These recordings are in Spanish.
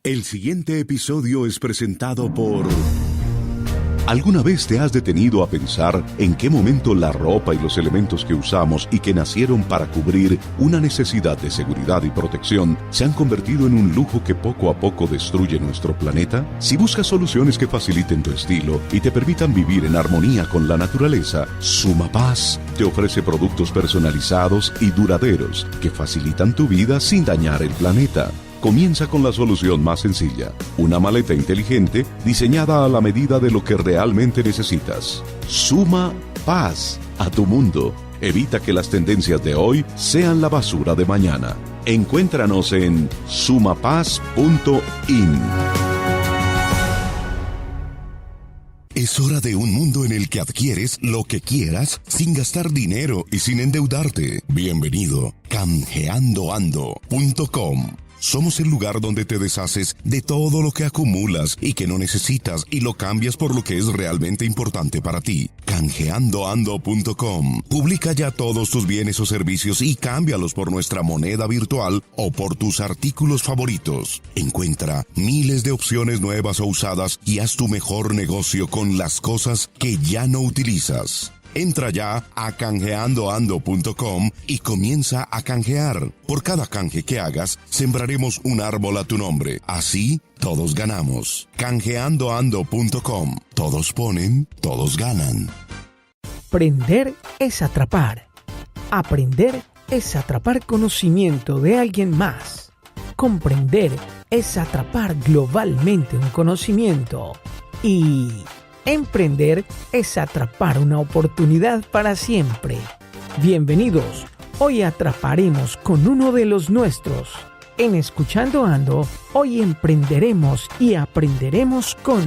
El siguiente episodio es presentado por... ¿Alguna vez te has detenido a pensar en qué momento la ropa y los elementos que usamos y que nacieron para cubrir una necesidad de seguridad y protección se han convertido en un lujo que poco a poco destruye nuestro planeta? Si buscas soluciones que faciliten tu estilo y te permitan vivir en armonía con la naturaleza, Suma Paz te ofrece productos personalizados y duraderos que facilitan tu vida sin dañar el planeta. Comienza con la solución más sencilla, una maleta inteligente diseñada a la medida de lo que realmente necesitas. Suma Paz a tu mundo. Evita que las tendencias de hoy sean la basura de mañana. Encuéntranos en sumapaz.in. Es hora de un mundo en el que adquieres lo que quieras sin gastar dinero y sin endeudarte. Bienvenido, canjeandoando.com. Somos el lugar donde te deshaces de todo lo que acumulas y que no necesitas y lo cambias por lo que es realmente importante para ti. Canjeandoando.com. Publica ya todos tus bienes o servicios y cámbialos por nuestra moneda virtual o por tus artículos favoritos. Encuentra miles de opciones nuevas o usadas y haz tu mejor negocio con las cosas que ya no utilizas. Entra ya a canjeandoando.com y comienza a canjear. Por cada canje que hagas, sembraremos un árbol a tu nombre. Así, todos ganamos. Canjeandoando.com. Todos ponen, todos ganan. Aprender es atrapar. Aprender es atrapar conocimiento de alguien más. Comprender es atrapar globalmente un conocimiento. Y... emprender es atrapar una oportunidad para siempre. Bienvenidos, hoy atraparemos con uno de los nuestros. En Escuchando Ando, hoy emprenderemos y aprenderemos con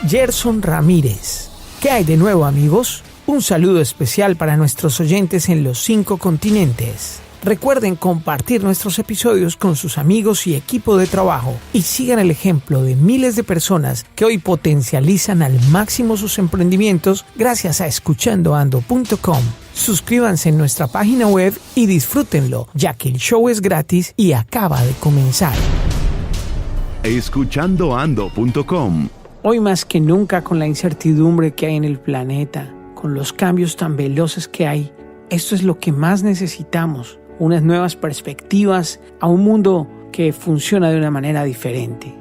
Gerson Ramírez. ¿Qué hay de nuevo, amigos? Un saludo especial para nuestros oyentes en los 5 continentes. Recuerden compartir nuestros episodios con sus amigos y equipo de trabajo y sigan el ejemplo de miles de personas que hoy potencializan al máximo sus emprendimientos gracias a escuchandoando.com. Suscríbanse en nuestra página web y disfrútenlo, ya que el show es gratis y acaba de comenzar. Escuchandoando.com. Hoy más que nunca, con la incertidumbre que hay en el planeta, con los cambios tan veloces que hay, esto es lo que más necesitamos. Unas nuevas perspectivas a un mundo que funciona de una manera diferente.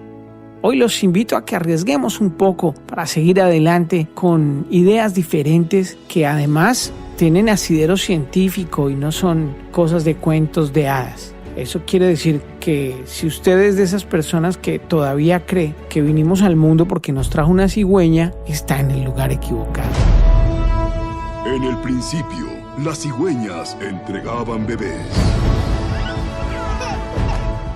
Hoy los invito a que arriesguemos un poco para seguir adelante con ideas diferentes que además tienen asidero científico y no son cosas de cuentos de hadas. Eso quiere decir que si usted es de esas personas que todavía cree que vinimos al mundo porque nos trajo una cigüeña, está en el lugar equivocado. En el principio, las cigüeñas entregaban bebés.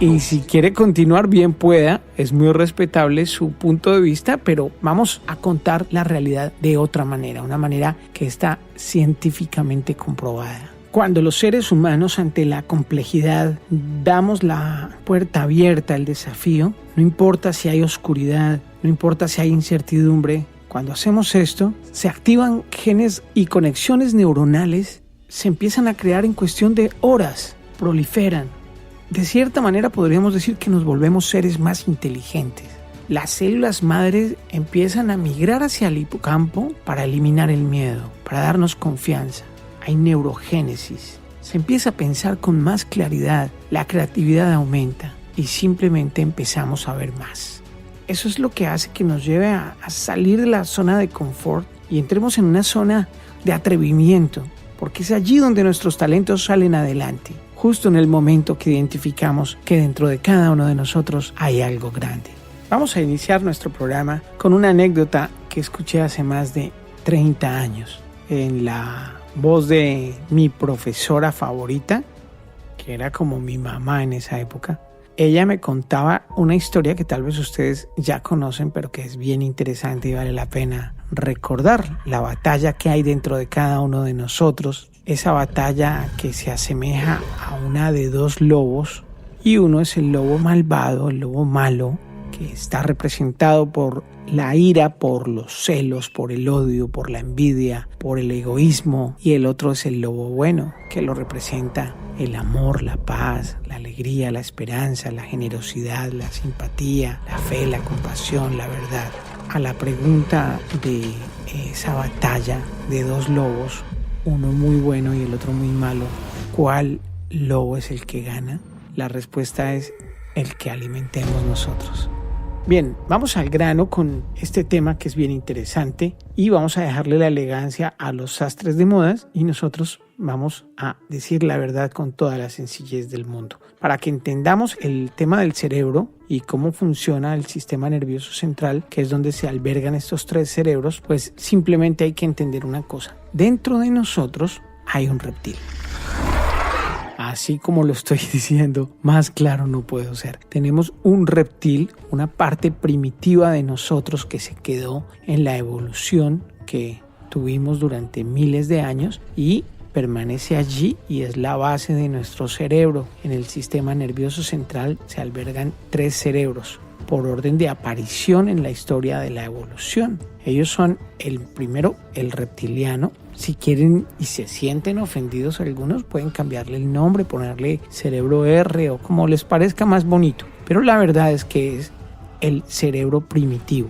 Y si quiere continuar, bien pueda, es muy respetable su punto de vista, pero vamos a contar la realidad de otra manera, una manera que está científicamente comprobada. Cuando los seres humanos, ante la complejidad, damos la puerta abierta al desafío, no importa si hay oscuridad, no importa si hay incertidumbre, cuando hacemos esto, se activan genes y conexiones neuronales, se empiezan a crear en cuestión de horas, proliferan. De cierta manera podríamos decir que nos volvemos seres más inteligentes. Las células madres empiezan a migrar hacia el hipocampo para eliminar el miedo, para darnos confianza. Hay neurogénesis. Se empieza a pensar con más claridad, la creatividad aumenta y simplemente empezamos a ver más. Eso es lo que hace que nos lleve a salir de la zona de confort y entremos en una zona de atrevimiento, porque es allí donde nuestros talentos salen adelante, justo en el momento que identificamos que dentro de cada uno de nosotros hay algo grande. Vamos a iniciar nuestro programa con una anécdota que escuché hace más de 30 años en la voz de mi profesora favorita, que era como mi mamá en esa época. Ella me contaba una historia que tal vez ustedes ya conocen, pero que es bien interesante y vale la pena recordar. La batalla que hay dentro de cada uno de nosotros, esa batalla que se asemeja a una de dos lobos, y uno es el lobo malvado, el lobo malo, que está representado por la ira, por los celos, por el odio, por la envidia, por el egoísmo, y el otro es el lobo bueno, que lo representa el amor, la paz, la alegría, la esperanza, la generosidad, la simpatía, la fe, la compasión, la verdad. A la pregunta de esa batalla de dos lobos, uno muy bueno y el otro muy malo, ¿cuál lobo es el que gana? La respuesta es el que alimentemos nosotros. Bien, vamos al grano con este tema que es bien interesante y vamos a dejarle la elegancia a los sastres de modas y nosotros vamos a decir la verdad con toda la sencillez del mundo. Para que entendamos el tema del cerebro y cómo funciona el sistema nervioso central, que es donde se albergan estos tres cerebros, pues simplemente hay que entender una cosa. Dentro de nosotros hay un reptil. Así como lo estoy diciendo, más claro no puedo ser. Tenemos un reptil, una parte primitiva de nosotros que se quedó en la evolución que tuvimos durante miles de años y permanece allí y es la base de nuestro cerebro. En el sistema nervioso central se albergan tres cerebros por orden de aparición en la historia de la evolución. Ellos son el primero, el reptiliano. Si quieren y se sienten ofendidos algunos, pueden cambiarle el nombre, ponerle cerebro R o como les parezca más bonito. Pero la verdad es que es el cerebro primitivo,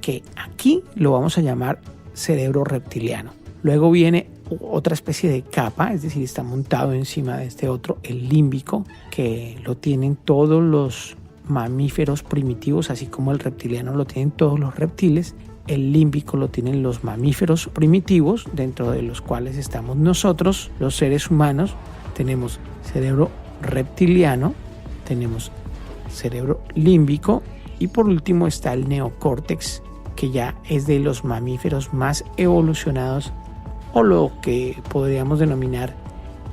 que aquí lo vamos a llamar cerebro reptiliano. Luego viene otra especie de capa, es decir, está montado encima de este otro, el límbico, que lo tienen todos los mamíferos primitivos, así como el reptiliano lo tienen todos los reptiles. El límbico lo tienen los mamíferos primitivos, dentro de los cuales estamos nosotros, los seres humanos. Tenemos cerebro reptiliano, tenemos cerebro límbico y por último está el neocórtex, que ya es de los mamíferos más evolucionados o lo que podríamos denominar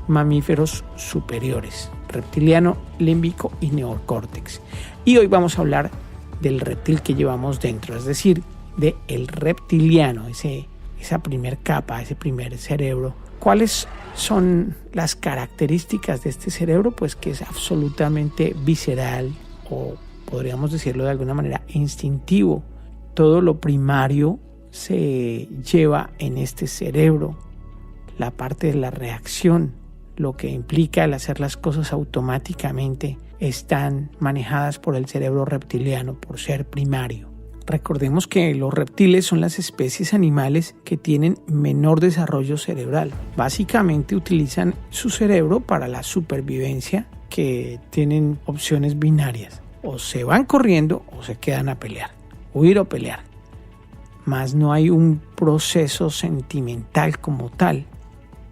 mamíferos superiores: reptiliano, límbico y neocórtex. Y hoy vamos a hablar del reptil que llevamos dentro, es decir, del reptiliano, esa primer capa, ese primer cerebro. ¿Cuáles son las características de este cerebro? Pues que es absolutamente visceral, o podríamos decirlo de alguna manera instintivo. Todo lo primario se lleva en este cerebro, la parte de la reacción, lo que implica el hacer las cosas automáticamente, están manejadas por el cerebro reptiliano por ser primario. Recordemos que los reptiles son las especies animales que tienen menor desarrollo cerebral. Básicamente utilizan su cerebro para la supervivencia, que tienen opciones binarias: o se van corriendo o se quedan a pelear, huir o pelear. Más no hay un proceso sentimental como tal.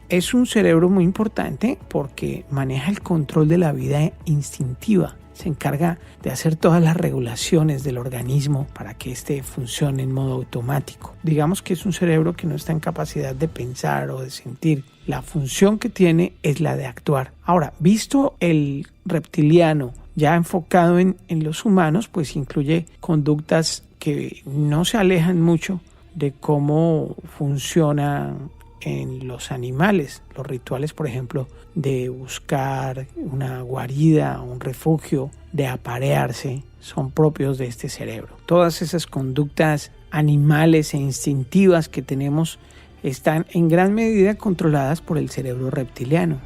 Es un cerebro muy importante porque maneja el control de la vida instintiva. Se encarga de hacer todas las regulaciones del organismo para que éste funcione en modo automático. Digamos que es un cerebro que no está en capacidad de pensar o de sentir. La función que tiene es la de actuar. Ahora, visto el reptiliano ya enfocado en los humanos, pues incluye conductas que no se alejan mucho de cómo funciona en los animales. Los rituales, por ejemplo, de buscar una guarida, un refugio, de aparearse, son propios de este cerebro. Todas esas conductas animales e instintivas que tenemos están en gran medida controladas por el cerebro reptiliano.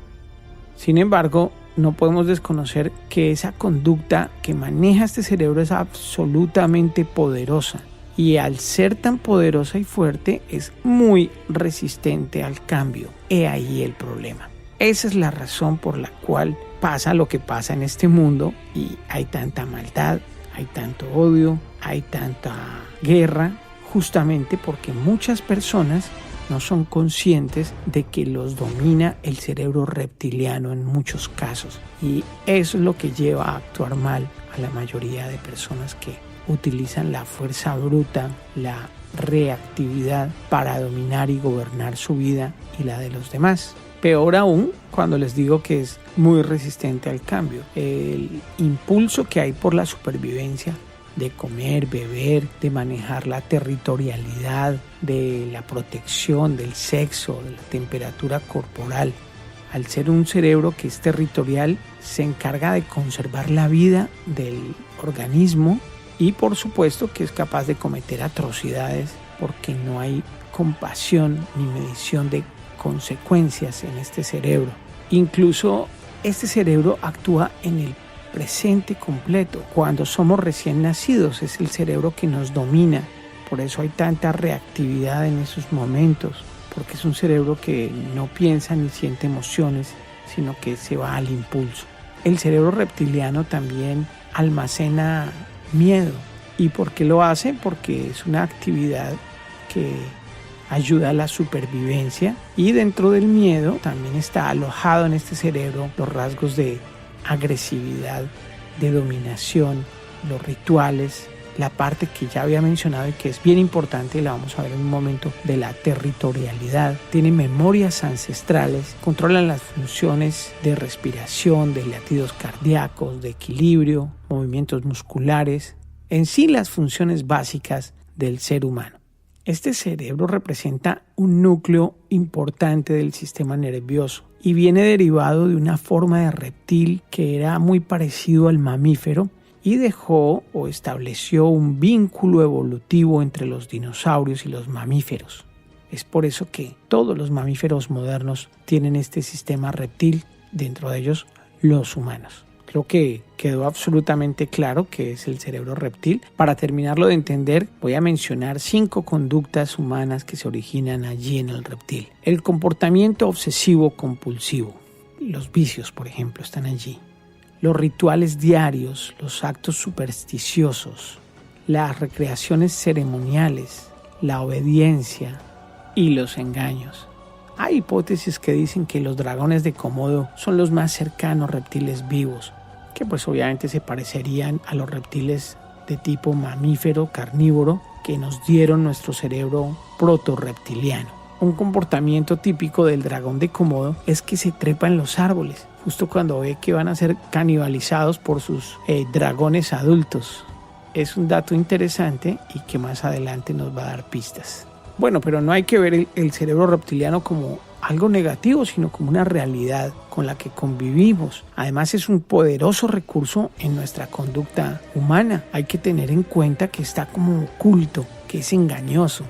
Sin embargo, no podemos desconocer que esa conducta que maneja este cerebro es absolutamente poderosa. Y al ser tan poderosa y fuerte, es muy resistente al cambio. He ahí el problema. Esa es la razón por la cual pasa lo que pasa en este mundo y hay tanta maldad, hay tanto odio, hay tanta guerra, justamente porque muchas personas no son conscientes de que los domina el cerebro reptiliano en muchos casos. Y eso es lo que lleva a actuar mal a la mayoría de personas que utilizan la fuerza bruta, la reactividad para dominar y gobernar su vida y la de los demás. Peor aún cuando les digo que es muy resistente al cambio. El impulso que hay por la supervivencia, de comer, beber, de manejar la territorialidad, de la protección, del sexo, de la temperatura corporal, al ser un cerebro que es territorial, se encarga de conservar la vida del organismo y por supuesto que es capaz de cometer atrocidades porque no hay compasión ni medición de consecuencias en este cerebro. Incluso este cerebro actúa en el presente completo. Cuando somos recién nacidos es el cerebro que nos domina. Por eso hay tanta reactividad en esos momentos, porque es un cerebro que no piensa ni siente emociones, sino que se va al impulso. El cerebro reptiliano también almacena miedo. ¿Y por qué lo hace? Porque es una actividad que ayuda a la supervivencia y dentro del miedo también está alojado en este cerebro los rasgos de agresividad, de dominación, los rituales, la parte que ya había mencionado y que es bien importante, la vamos a ver en un momento, de la territorialidad. Tiene memorias ancestrales, controlan las funciones de respiración, de latidos cardíacos, de equilibrio, movimientos musculares, en sí las funciones básicas del ser humano. Este cerebro representa un núcleo importante del sistema nervioso y viene derivado de una forma de reptil que era muy parecido al mamífero y dejó o estableció un vínculo evolutivo entre los dinosaurios y los mamíferos. Es por eso que todos los mamíferos modernos tienen este sistema reptil, dentro de ellos los humanos. Creo que quedó absolutamente claro que es el cerebro reptil. Para terminarlo de entender, voy a mencionar 5 conductas humanas que se originan allí en el reptil. El comportamiento obsesivo compulsivo. Los vicios, por ejemplo, están allí. Los rituales diarios, los actos supersticiosos, las recreaciones ceremoniales, la obediencia y los engaños. Hay hipótesis que dicen que los dragones de Komodo son los más cercanos reptiles vivos, que pues obviamente se parecerían a los reptiles de tipo mamífero carnívoro que nos dieron nuestro cerebro protorreptiliano. Un comportamiento típico del dragón de Komodo es que se trepa en los árboles, justo cuando ve que van a ser canibalizados por sus dragones adultos. Es un dato interesante y que más adelante nos va a dar pistas. Bueno, pero no hay que ver el cerebro reptiliano como algo negativo, sino como una realidad con la que convivimos. Además es un poderoso recurso en nuestra conducta humana. Hay que tener en cuenta que está como oculto, que es engañoso.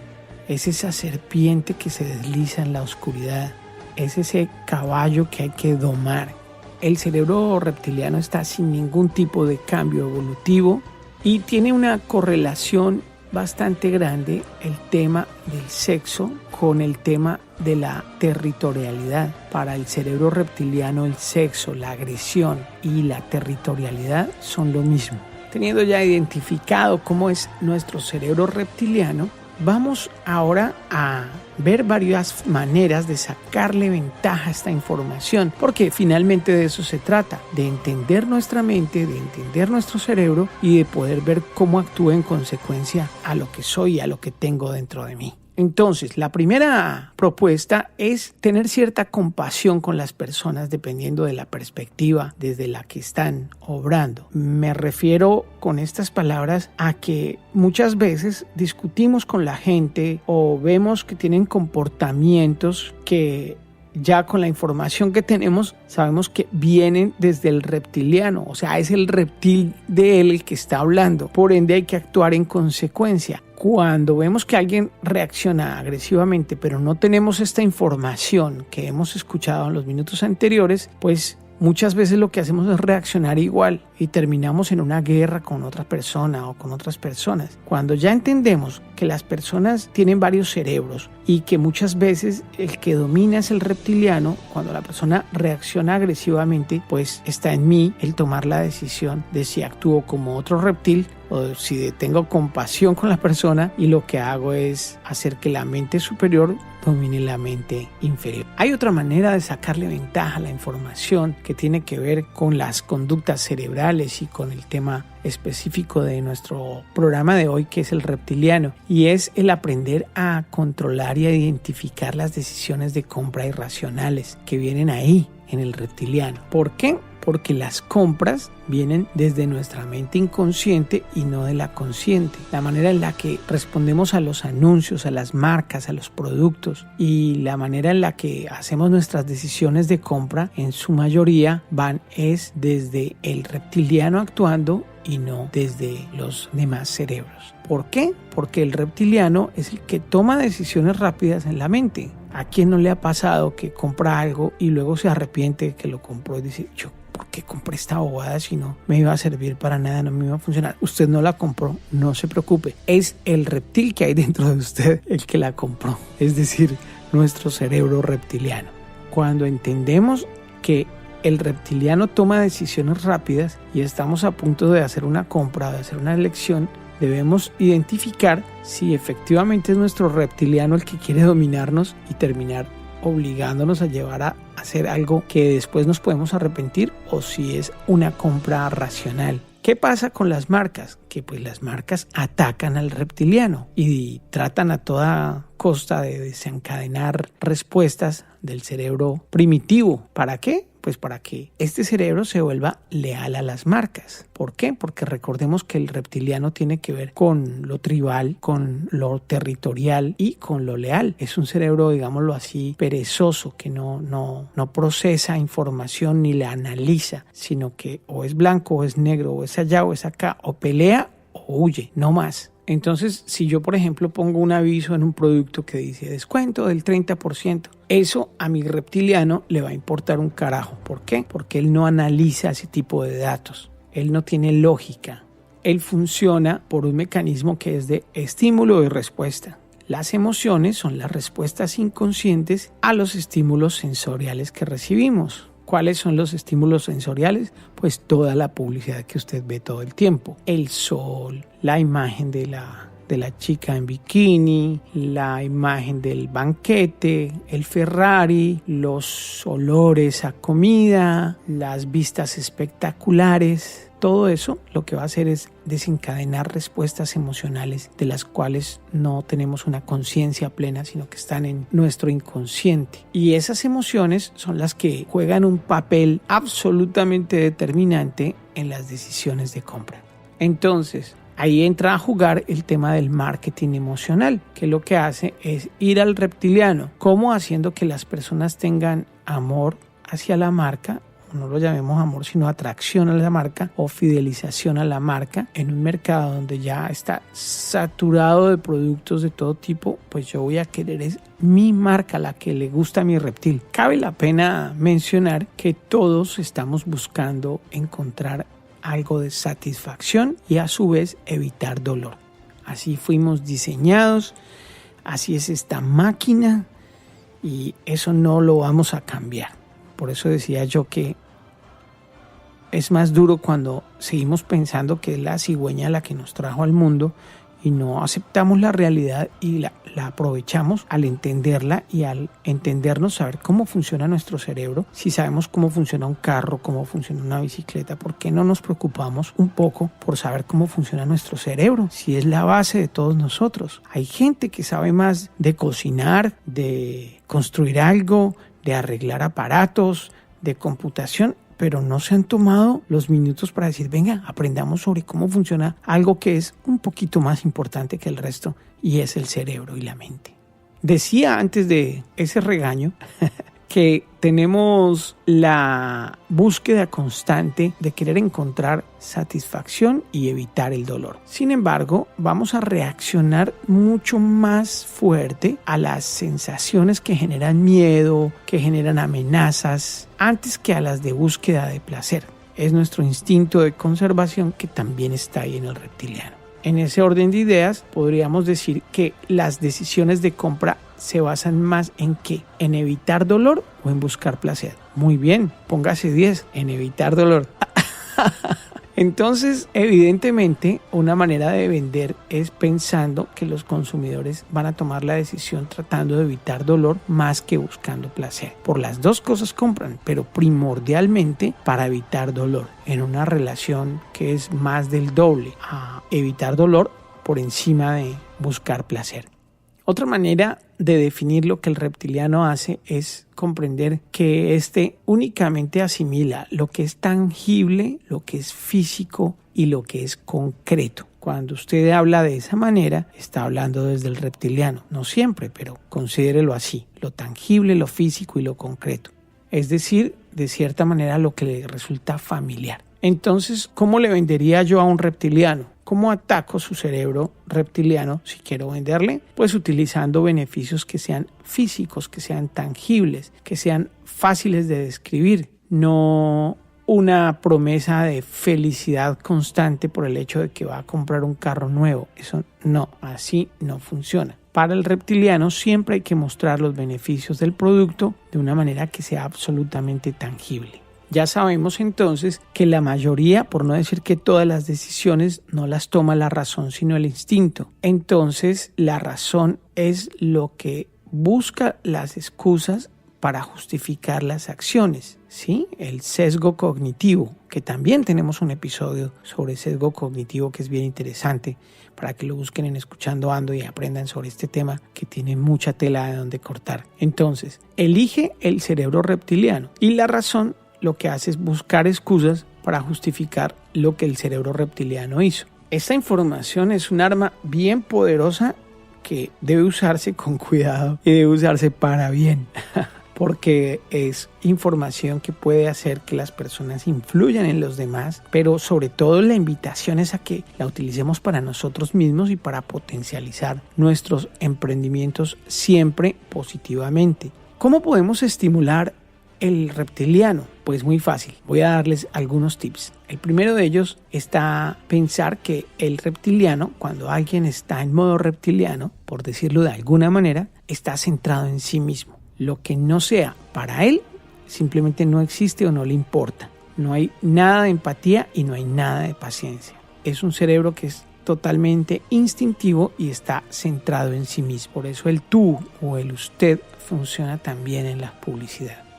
Es esa serpiente que se desliza en la oscuridad. Es ese caballo que hay que domar. El cerebro reptiliano está sin ningún tipo de cambio evolutivo y tiene una correlación bastante grande el tema del sexo con el tema de la territorialidad. Para el cerebro reptiliano el sexo, la agresión y la territorialidad son lo mismo. Teniendo ya identificado cómo es nuestro cerebro reptiliano, vamos ahora a ver varias maneras de sacarle ventaja a esta información, porque finalmente de eso se trata, de entender nuestra mente, de entender nuestro cerebro y de poder ver cómo actúa en consecuencia a lo que soy y a lo que tengo dentro de mí. Entonces, la primera propuesta es tener cierta compasión con las personas dependiendo de la perspectiva desde la que están obrando. Me refiero con estas palabras a que muchas veces discutimos con la gente o vemos que tienen comportamientos que ya con la información que tenemos sabemos que vienen desde el reptiliano, o sea, es el reptil de él el que está hablando, por ende hay que actuar en consecuencia. Cuando vemos que alguien reacciona agresivamente pero no tenemos esta información que hemos escuchado en los minutos anteriores, pues muchas veces lo que hacemos es reaccionar igual y terminamos en una guerra con otra persona o con otras personas. Cuando ya entendemos que las personas tienen varios cerebros y que muchas veces el que domina es el reptiliano, cuando la persona reacciona agresivamente, pues está en mí el tomar la decisión de si actúo como otro reptil o si tengo compasión con la persona y lo que hago es hacer que la mente superior domine la mente inferior. Hay otra manera de sacarle ventaja a la información que tiene que ver con las conductas cerebrales y con el tema específico de nuestro programa de hoy, que es el reptiliano, y es el aprender a controlar y a identificar las decisiones de compra irracionales que vienen ahí en el reptiliano. ¿Por qué? Porque las compras vienen desde nuestra mente inconsciente y no de la consciente. La manera en la que respondemos a los anuncios, a las marcas, a los productos y la manera en la que hacemos nuestras decisiones de compra en su mayoría es desde el reptiliano actuando y no desde los demás cerebros. ¿Por qué? Porque el reptiliano es el que toma decisiones rápidas en la mente. ¿A quién no le ha pasado que compra algo y luego se arrepiente de que lo compró y dice, ¿por qué compré esta bobada si no me iba a servir para nada, no me iba a funcionar? Usted no la compró, no se preocupe. Es el reptil que hay dentro de usted el que la compró. Es decir, nuestro cerebro reptiliano. Cuando entendemos que el reptiliano toma decisiones rápidas y estamos a punto de hacer una compra, de hacer una elección, debemos identificar si efectivamente es nuestro reptiliano el que quiere dominarnos y terminar obligándonos a llevar a hacer algo que después nos podemos arrepentir, o si es una compra racional. ¿Qué pasa con las marcas? Que pues las marcas atacan al reptiliano y tratan a toda costa de desencadenar respuestas del cerebro primitivo. ¿Para qué? Pues para que este cerebro se vuelva leal a las marcas. ¿Por qué? Porque recordemos que el reptiliano tiene que ver con lo tribal, con lo territorial y con lo leal. Es un cerebro, digámoslo así, perezoso, que no procesa información ni la analiza, sino que o es blanco o es negro, o es allá o es acá, o pelea o huye, no más. Entonces, si yo, por ejemplo, pongo un aviso en un producto que dice descuento del 30%, eso a mi reptiliano le va a importar un carajo. ¿Por qué? Porque él no analiza ese tipo de datos. Él no tiene lógica. Él funciona por un mecanismo que es de estímulo y respuesta. Las emociones son las respuestas inconscientes a los estímulos sensoriales que recibimos. ¿Cuáles son los estímulos sensoriales? Pues toda la publicidad que usted ve todo el tiempo. El sol, la imagen de la chica en bikini, la imagen del banquete, el Ferrari, los olores a comida, las vistas espectaculares. Todo eso lo que va a hacer es desencadenar respuestas emocionales de las cuales no tenemos una conciencia plena, sino que están en nuestro inconsciente. Y esas emociones son las que juegan un papel absolutamente determinante en las decisiones de compra. Entonces, ahí entra a jugar el tema del marketing emocional, que lo que hace es ir al reptiliano, como haciendo que las personas tengan amor hacia la marca. No lo llamemos amor, sino atracción a la marca o fidelización a la marca. En un mercado donde ya está saturado de productos de todo tipo, pues yo voy a querer es mi marca, la que le gusta a mi reptil. Cabe la pena mencionar que todos estamos buscando encontrar algo de satisfacción y a su vez evitar dolor. Así fuimos diseñados, así es esta máquina y eso no lo vamos a cambiar. Por eso decía yo que es más duro cuando seguimos pensando que es la cigüeña la que nos trajo al mundo y no aceptamos la realidad y la aprovechamos al entenderla y al entendernos, saber cómo funciona nuestro cerebro. Si sabemos cómo funciona un carro, cómo funciona una bicicleta, ¿por qué no nos preocupamos un poco por saber cómo funciona nuestro cerebro? Si es la base de todos nosotros. Hay gente que sabe más de cocinar, de construir algo, de arreglar aparatos, de computación, pero no se han tomado los minutos para decir, venga, aprendamos sobre cómo funciona algo que es un poquito más importante que el resto, y es el cerebro y la mente. Decía antes de ese regaño que tenemos la búsqueda constante de querer encontrar satisfacción y evitar el dolor. Sin embargo, vamos a reaccionar mucho más fuerte a las sensaciones que generan miedo, que generan amenazas, antes que a las de búsqueda de placer. Es nuestro instinto de conservación que también está ahí en el reptiliano. En ese orden de ideas, podríamos decir que las decisiones de compra se basan más en ¿qué? ¿En evitar dolor o en buscar placer? Muy bien, póngase 10 en evitar dolor. Entonces, evidentemente, una manera de vender es pensando que los consumidores van a tomar la decisión tratando de evitar dolor más que buscando placer. Por las dos cosas compran, pero primordialmente para evitar dolor. En una relación que es más del doble a evitar dolor por encima de buscar placer. Otra manera de definir lo que el reptiliano hace es comprender que éste únicamente asimila lo que es tangible, lo que es físico y lo que es concreto. Cuando usted habla de esa manera, está hablando desde el reptiliano. No siempre, pero considérelo así. Lo tangible, lo físico y lo concreto. Es decir, de cierta manera lo que le resulta familiar. Entonces, ¿cómo le vendería yo a un reptiliano? ¿Cómo ataco su cerebro reptiliano si quiero venderle? Pues utilizando beneficios que sean físicos, que sean tangibles, que sean fáciles de describir. No una promesa de felicidad constante por el hecho de que va a comprar un carro nuevo. Eso no, así no funciona. Para el reptiliano siempre hay que mostrar los beneficios del producto de una manera que sea absolutamente tangible. Ya sabemos entonces que la mayoría, por no decir que todas las decisiones, no las toma la razón sino el instinto. Entonces la razón es lo que busca las excusas para justificar las acciones, ¿sí? El sesgo cognitivo, que también tenemos un episodio sobre sesgo cognitivo que es bien interesante para que lo busquen en Escuchando Ando y aprendan sobre este tema que tiene mucha tela de donde cortar. Entonces, elige el cerebro reptiliano y la razón lo que hace es buscar excusas para justificar lo que el cerebro reptiliano hizo. Esta información es un arma bien poderosa que debe usarse con cuidado y debe usarse para bien. Porque es información que puede hacer que las personas influyan en los demás, pero sobre todo la invitación es a que la utilicemos para nosotros mismos y para potencializar nuestros emprendimientos siempre positivamente. ¿Cómo podemos estimular el reptiliano? Pues muy fácil, voy a darles algunos tips. El primero de ellos está pensar que el reptiliano, cuando alguien está en modo reptiliano, por decirlo de alguna manera, está centrado en sí mismo. Lo que no sea para él simplemente no existe o no le importa. No hay nada de empatía y no hay nada de paciencia. Es un cerebro que es totalmente instintivo y está centrado en sí mismo. Por eso el tú o el usted funciona también en la publicidad.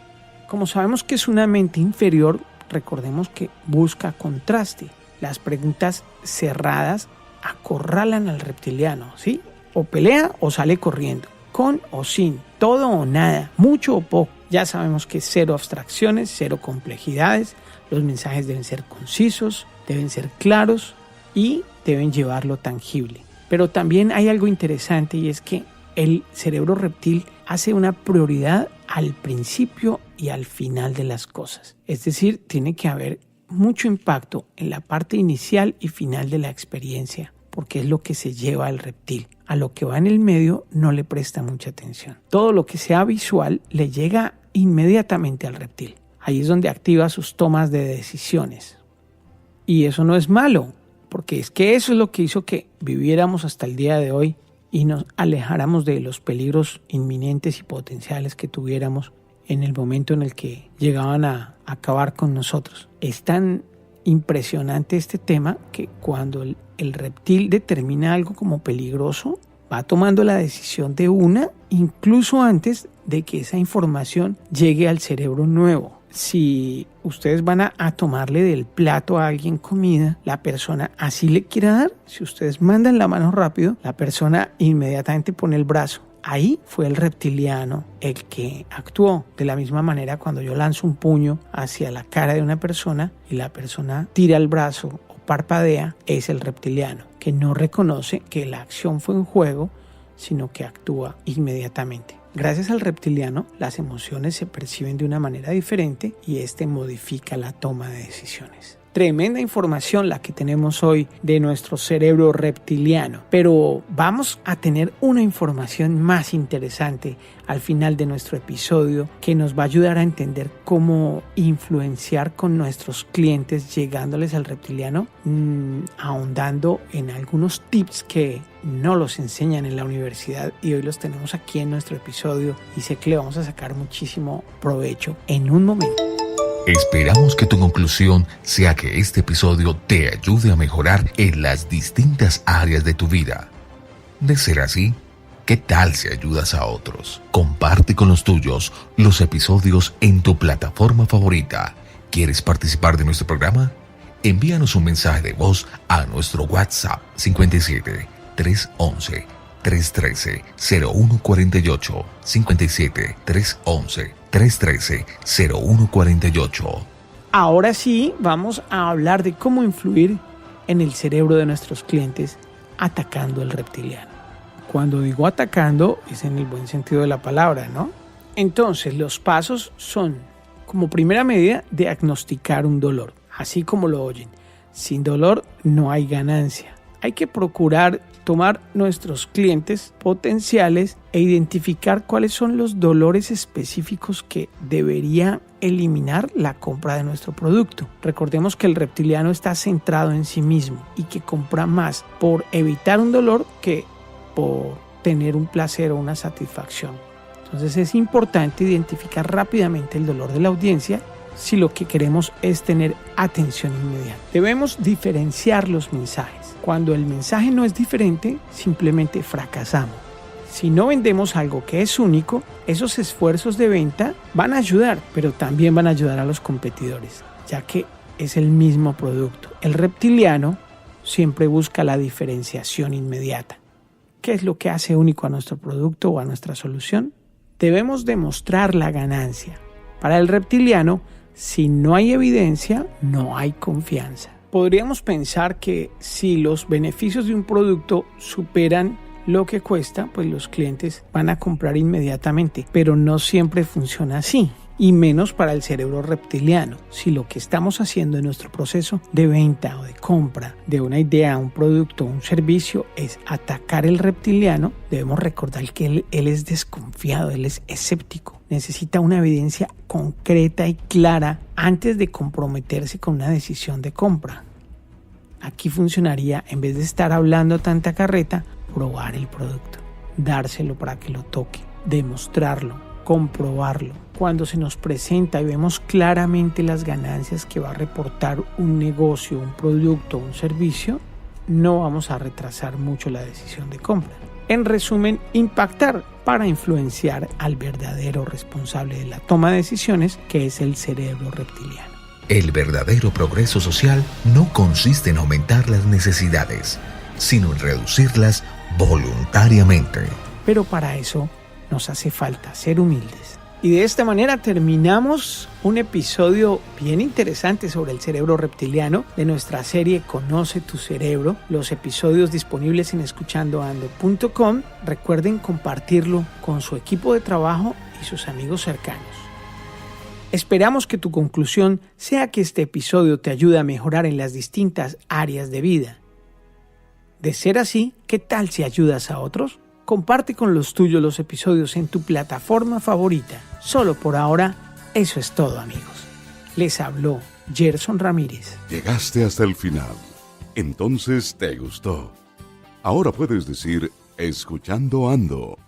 Como sabemos que es una mente inferior, recordemos que busca contraste. Las preguntas cerradas acorralan al reptiliano, ¿sí? O pelea o sale corriendo. Con o sin, todo o nada, mucho o poco. Ya sabemos que cero abstracciones, cero complejidades. Los mensajes deben ser concisos, deben ser claros y deben llevarlo tangible. Pero también hay algo interesante y es que el cerebro reptil hace una prioridad al principio y al final de las cosas. Es decir, tiene que haber mucho impacto en la parte inicial y final de la experiencia, porque es lo que se lleva al reptil. A lo que va en el medio no le presta mucha atención. Todo lo que sea visual le llega inmediatamente al reptil. Ahí es donde activa sus tomas de decisiones. Y eso no es malo, porque es que eso es lo que hizo que viviéramos hasta el día de hoy y nos alejáramos de los peligros inminentes y potenciales que tuviéramos en el momento en el que llegaban a acabar con nosotros. Es tan impresionante este tema que cuando el reptil determina algo como peligroso, va tomando la decisión de una, incluso antes de que esa información llegue al cerebro nuevo. Si ustedes van a tomarle del plato a alguien comida, la persona así le quiera dar, si ustedes mandan la mano rápido, la persona inmediatamente pone el brazo. Ahí fue el reptiliano el que actuó. De la misma manera, cuando yo lanzo un puño hacia la cara de una persona y la persona tira el brazo o parpadea, es el reptiliano, que no reconoce que la acción fue un juego, sino que actúa inmediatamente. Gracias al reptiliano, las emociones se perciben de una manera diferente y este modifica la toma de decisiones. Tremenda información la que tenemos hoy de nuestro cerebro reptiliano, pero vamos a tener una información más interesante al final de nuestro episodio que nos va a ayudar a entender cómo influenciar con nuestros clientes llegándoles al reptiliano, ahondando en algunos tips que no los enseñan en la universidad y hoy los tenemos aquí en nuestro episodio y sé que le vamos a sacar muchísimo provecho en un momento. Esperamos que tu conclusión sea que este episodio te ayude a mejorar en las distintas áreas de tu vida. De ser así, ¿qué tal si ayudas a otros? Comparte con los tuyos los episodios en tu plataforma favorita. ¿Quieres participar de nuestro programa? Envíanos un mensaje de voz a nuestro WhatsApp 57 311 313-0148, 57-311-313-0148. Ahora sí, vamos a hablar de cómo influir en el cerebro de nuestros clientes atacando el reptiliano. Cuando digo atacando, es en el buen sentido de la palabra, ¿no? Entonces, los pasos son, como primera medida, diagnosticar un dolor, así como lo oyen. Sin dolor no hay ganancia. Hay que procurar tomar nuestros clientes potenciales e identificar cuáles son los dolores específicos que debería eliminar la compra de nuestro producto. Recordemos que el reptiliano está centrado en sí mismo y que compra más por evitar un dolor que por tener un placer o una satisfacción. Entonces es importante identificar rápidamente el dolor de la audiencia si lo que queremos es tener atención inmediata. Debemos diferenciar los mensajes. Cuando el mensaje no es diferente, simplemente fracasamos. Si no vendemos algo que es único, esos esfuerzos de venta van a ayudar, pero también van a ayudar a los competidores, ya que es el mismo producto. El reptiliano siempre busca la diferenciación inmediata. ¿Qué es lo que hace único a nuestro producto o a nuestra solución? Debemos demostrar la ganancia. Para el reptiliano, si no hay evidencia, no hay confianza. Podríamos pensar que si los beneficios de un producto superan lo que cuesta, pues los clientes van a comprar inmediatamente, pero no siempre funciona así, y menos para el cerebro reptiliano. Si lo que estamos haciendo en nuestro proceso de venta o de compra de una idea, un producto, un servicio es atacar el reptiliano, debemos recordar que él es desconfiado, él es escéptico, necesita una evidencia concreta y clara antes de comprometerse con una decisión de compra. Aquí funcionaría, en vez de estar hablando tanta carreta, probar el producto, dárselo para que lo toque, demostrarlo, comprobarlo. Cuando se nos presenta y vemos claramente las ganancias que va a reportar un negocio, un producto, un servicio, no vamos a retrasar mucho la decisión de compra. En resumen, impactar para influenciar al verdadero responsable de la toma de decisiones, que es el cerebro reptiliano. El verdadero progreso social no consiste en aumentar las necesidades, sino en reducirlas voluntariamente. Pero para eso nos hace falta ser humildes. Y de esta manera terminamos un episodio bien interesante sobre el cerebro reptiliano de nuestra serie Conoce tu cerebro. Los episodios disponibles en escuchandoando.com. Recuerden compartirlo con su equipo de trabajo y sus amigos cercanos. Esperamos que tu conclusión sea que este episodio te ayude a mejorar en las distintas áreas de vida. De ser así, ¿qué tal si ayudas a otros? Comparte con los tuyos los episodios en tu plataforma favorita. Solo por ahora, eso es todo, amigos. Les habló Gerson Ramírez. Llegaste hasta el final. Entonces te gustó. Ahora puedes decir, escuchando ando.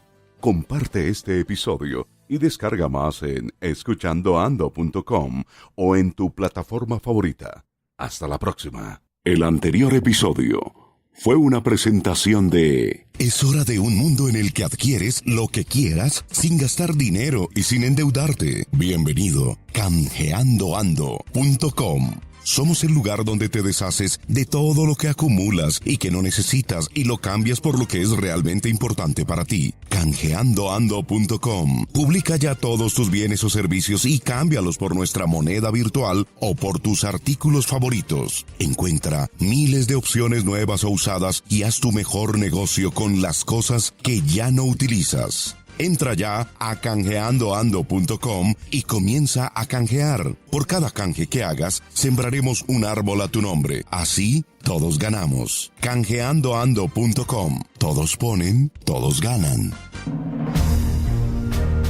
Comparte este episodio y descarga más en escuchandoando.com o en tu plataforma favorita. Hasta la próxima. El anterior episodio fue una presentación de... Es hora de un mundo en el que adquieres lo que quieras sin gastar dinero y sin endeudarte. Bienvenido, canjeandoando.com. Somos el lugar donde te deshaces de todo lo que acumulas y que no necesitas y lo cambias por lo que es realmente importante para ti. Canjeandoando.com. Publica ya todos tus bienes o servicios y cámbialos por nuestra moneda virtual o por tus artículos favoritos. Encuentra miles de opciones nuevas o usadas y haz tu mejor negocio con las cosas que ya no utilizas. Entra ya a canjeandoando.com y comienza a canjear. Por cada canje que hagas, sembraremos un árbol a tu nombre. Así, todos ganamos. Canjeandoando.com. Todos ponen, todos ganan.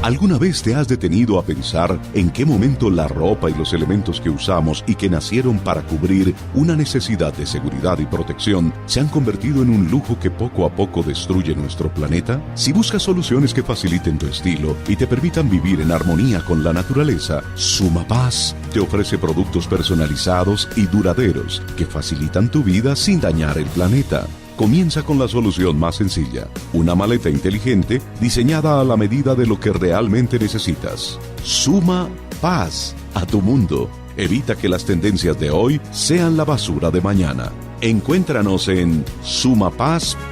¿Alguna vez te has detenido a pensar en qué momento la ropa y los elementos que usamos y que nacieron para cubrir una necesidad de seguridad y protección se han convertido en un lujo que poco a poco destruye nuestro planeta? Si buscas soluciones que faciliten tu estilo y te permitan vivir en armonía con la naturaleza, Suma Paz te ofrece productos personalizados y duraderos que facilitan tu vida sin dañar el planeta. Comienza con la solución más sencilla, una maleta inteligente diseñada a la medida de lo que realmente necesitas. Suma Paz a tu mundo. Evita que las tendencias de hoy sean la basura de mañana. Encuéntranos en sumapaz.in.